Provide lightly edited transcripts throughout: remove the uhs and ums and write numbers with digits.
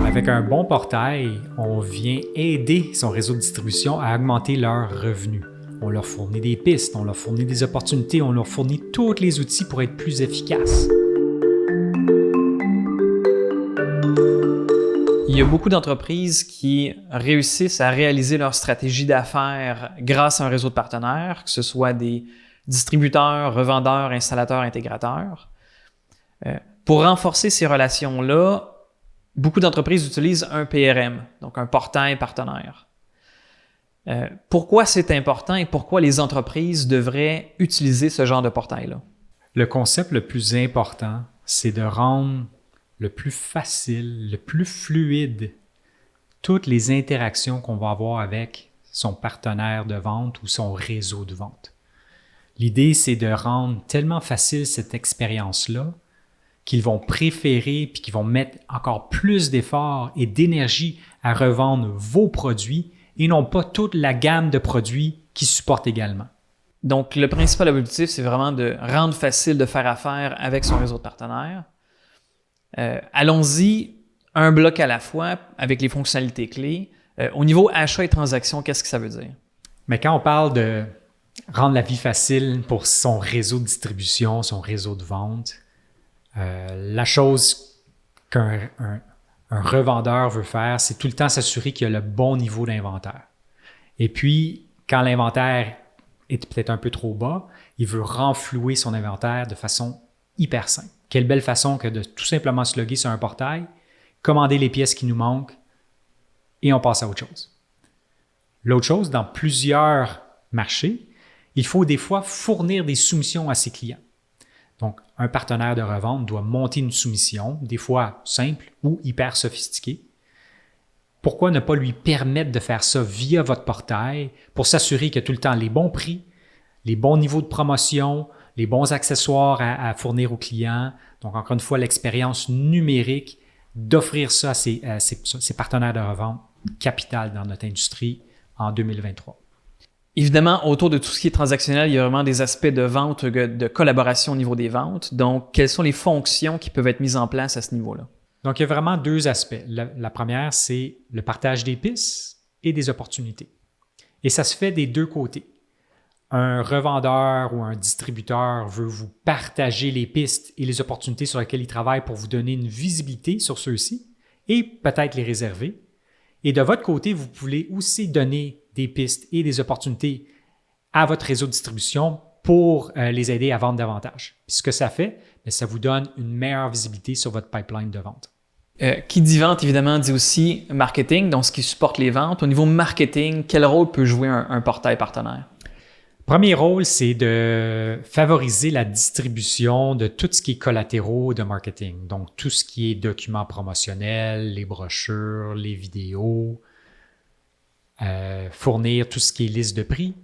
Avec un bon portail, on vient aider son réseau de distribution à augmenter leurs revenus. On leur fournit des pistes, on leur fournit des opportunités, on leur fournit tous les outils pour être plus efficaces. Il y a beaucoup d'entreprises qui réussissent à réaliser leur stratégie d'affaires grâce à un réseau de partenaires, que ce soit des distributeurs, revendeurs, installateurs, intégrateurs. Pour renforcer ces relations-là, beaucoup d'entreprises utilisent un PRM, donc un portail partenaire. Pourquoi c'est important et pourquoi les entreprises devraient utiliser ce genre de portail-là? Le concept le plus important, c'est de rendre le plus facile, le plus fluide, toutes les interactions qu'on va avoir avec son partenaire de vente ou son réseau de vente. L'idée, c'est de rendre tellement facile cette expérience-là qu'ils vont préférer puis qu'ils vont mettre encore plus d'efforts et d'énergie à revendre vos produits et non pas toute la gamme de produits qu'ils supportent également. Donc, le principal objectif, c'est vraiment de rendre facile de faire affaire avec son réseau de partenaires. Allons-y un bloc à la fois avec les fonctionnalités clés. Au niveau achat et transaction, qu'est-ce que ça veut dire? Mais quand on parle de rendre la vie facile pour son réseau de distribution, son réseau de vente, la chose qu'un revendeur veut faire, c'est tout le temps s'assurer qu'il y a le bon niveau d'inventaire. Et puis, quand l'inventaire est peut-être un peu trop bas, il veut renflouer son inventaire de façon hyper simple. Quelle belle façon que de tout simplement se loguer sur un portail, commander les pièces qui nous manquent et on passe à autre chose. L'autre chose, dans plusieurs marchés, il faut des fois fournir des soumissions à ses clients. Donc, un partenaire de revente doit monter une soumission, des fois simple ou hyper sophistiquée. Pourquoi ne pas lui permettre de faire ça via votre portail pour s'assurer qu'il y a tout le temps les bons prix, les bons niveaux de promotion, les bons accessoires à fournir aux clients. Donc, encore une fois, l'expérience numérique d'offrir ça à ses partenaires de revente capital dans notre industrie en 2023. Évidemment, autour de tout ce qui est transactionnel, il y a vraiment des aspects de vente, de collaboration au niveau des ventes. Donc, quelles sont les fonctions qui peuvent être mises en place à ce niveau-là? Donc, il y a vraiment deux aspects. La première, c'est le partage des pistes et des opportunités. Et ça se fait des deux côtés. Un revendeur ou un distributeur veut vous partager les pistes et les opportunités sur lesquelles il travaille pour vous donner une visibilité sur ceux-ci et peut-être les réserver. Et de votre côté, vous pouvez aussi donner des pistes et des opportunités à votre réseau de distribution pour les aider à vendre davantage. Puis ce que ça fait, ça vous donne une meilleure visibilité sur votre pipeline de vente. Qui dit vente, évidemment, dit aussi marketing, donc ce qui supporte les ventes. Au niveau marketing, quel rôle peut jouer un portail partenaire? Premier rôle, c'est de favoriser la distribution de tout ce qui est collatéraux de marketing. Donc, tout ce qui est documents promotionnels, les brochures, les vidéos, fournir tout ce qui est liste de prix,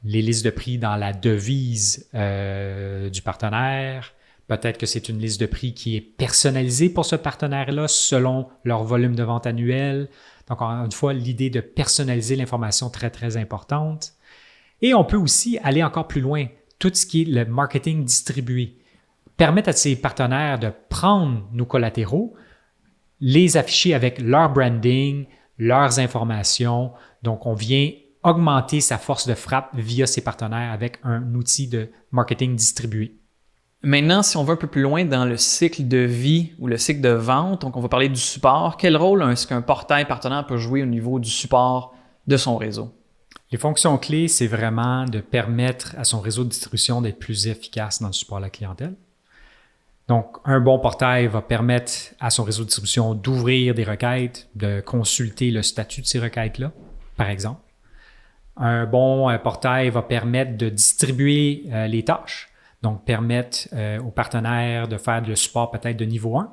les listes de prix dans la devise du partenaire. Peut-être que c'est une liste de prix qui est personnalisée pour ce partenaire-là selon leur volume de vente annuel. Donc, encore une fois, l'idée de personnaliser l'information très, très importante. Et on peut aussi aller encore plus loin, tout ce qui est le marketing distribué. Permettre à ses partenaires de prendre nos collatéraux, les afficher avec leur branding, leurs informations. Donc, on vient augmenter sa force de frappe via ses partenaires avec un outil de marketing distribué. Maintenant, si on va un peu plus loin dans le cycle de vie ou le cycle de vente, donc on va parler du support, quel rôle est-ce qu'un portail partenaire peut jouer au niveau du support de son réseau? Les fonctions clés, c'est vraiment de permettre à son réseau de distribution d'être plus efficace dans le support à la clientèle. Donc, un bon portail va permettre à son réseau de distribution d'ouvrir des requêtes, de consulter le statut de ces requêtes-là, par exemple. Un bon portail va permettre de distribuer les tâches, donc permettre aux partenaires de faire le support peut-être de niveau 1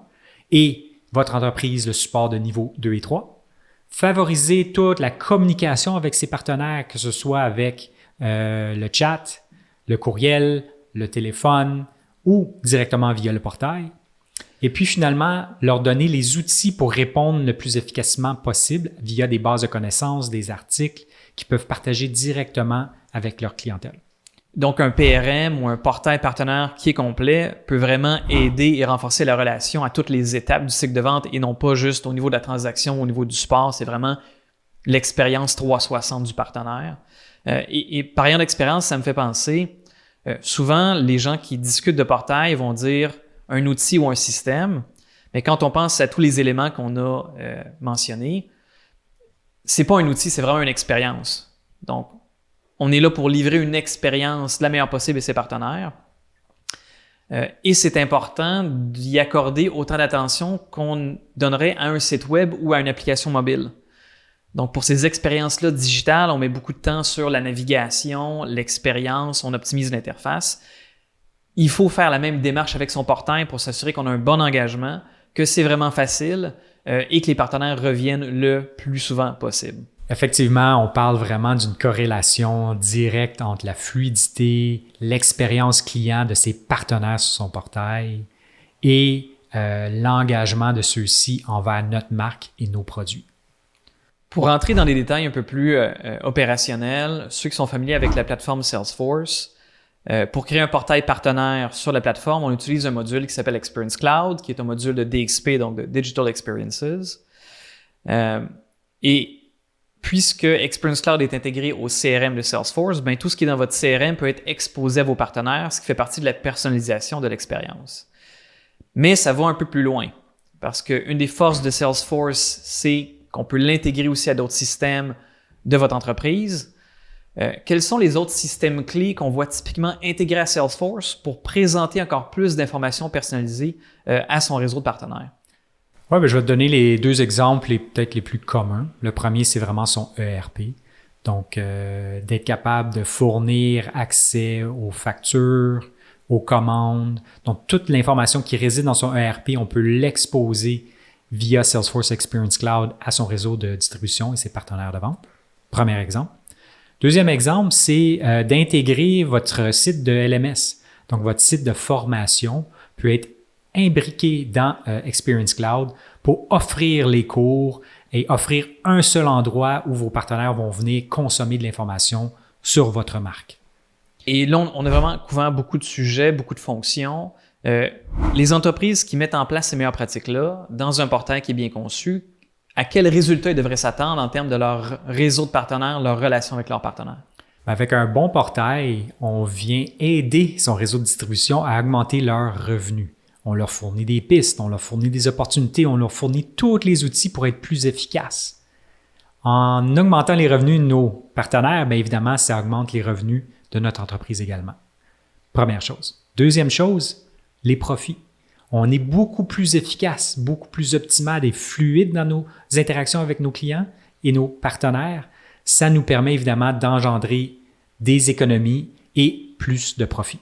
et votre entreprise le support de niveau 2 et 3. Favoriser toute la communication avec ses partenaires, que ce soit avec le chat, le courriel, le téléphone ou directement via le portail. Et puis finalement, leur donner les outils pour répondre le plus efficacement possible via des bases de connaissances, des articles qu'ils peuvent partager directement avec leur clientèle. Donc, un PRM ou un portail partenaire qui est complet peut vraiment aider et renforcer la relation à toutes les étapes du cycle de vente et non pas juste au niveau de la transaction, au niveau du support. C'est vraiment l'expérience 360 du partenaire. Et par ayant d'expérience, ça me fait penser, souvent, les gens qui discutent de portail vont dire un outil ou un système, mais quand on pense à tous les éléments qu'on a mentionnés, c'est pas un outil, c'est vraiment une expérience. Donc, on est là pour livrer une expérience la meilleure possible à ses partenaires. Et c'est important d'y accorder autant d'attention qu'on donnerait à un site web ou à une application mobile. Donc, pour ces expériences-là digitales, on met beaucoup de temps sur la navigation, l'expérience, on optimise l'interface. Il faut faire la même démarche avec son portail pour s'assurer qu'on a un bon engagement, que c'est vraiment facile et que les partenaires reviennent le plus souvent possible. Effectivement, on parle vraiment d'une corrélation directe entre la fluidité, l'expérience client de ses partenaires sur son portail et l'engagement de ceux-ci envers notre marque et nos produits. Pour rentrer dans des détails un peu plus opérationnels, ceux qui sont familiers avec la plateforme Salesforce, pour créer un portail partenaire sur la plateforme, on utilise un module qui s'appelle Experience Cloud, qui est un module de DXP, donc de Digital Experiences. Et puisque Experience Cloud est intégré au CRM de Salesforce, ben, tout ce qui est dans votre CRM peut être exposé à vos partenaires, ce qui fait partie de la personnalisation de l'expérience. Mais ça va un peu plus loin, parce qu'une des forces de Salesforce, c'est qu'on peut l'intégrer aussi à d'autres systèmes de votre entreprise. Quels sont les autres systèmes clés qu'on voit typiquement intégrés à Salesforce pour présenter encore plus d'informations personnalisées à son réseau de partenaires? Oui, je vais te donner les deux exemples peut-être les plus communs. Le premier, c'est vraiment son ERP. Donc, d'être capable de fournir accès aux factures, aux commandes. Donc, toute l'information qui réside dans son ERP, on peut l'exposer via Salesforce Experience Cloud à son réseau de distribution et ses partenaires de vente. Premier exemple. Deuxième exemple, c'est d'intégrer votre site de LMS. Donc, votre site de formation peut être imbriqué dans Experience Cloud pour offrir les cours et offrir un seul endroit où vos partenaires vont venir consommer de l'information sur votre marque. Et là, on a vraiment couvert beaucoup de sujets, beaucoup de fonctions. Les entreprises qui mettent en place ces meilleures pratiques-là, dans un portail qui est bien conçu, à quels résultats ils devraient s'attendre en termes de leur réseau de partenaires, leur relation avec leurs partenaires? Avec un bon portail, on vient aider son réseau de distribution à augmenter leurs revenus. On leur fournit des pistes, on leur fournit des opportunités, on leur fournit tous les outils pour être plus efficaces. En augmentant les revenus de nos partenaires, bien évidemment, ça augmente les revenus de notre entreprise également. Première chose. Deuxième chose, les profits. On est beaucoup plus efficace, beaucoup plus optimal et fluide dans nos interactions avec nos clients et nos partenaires. Ça nous permet évidemment d'engendrer des économies et plus de profits.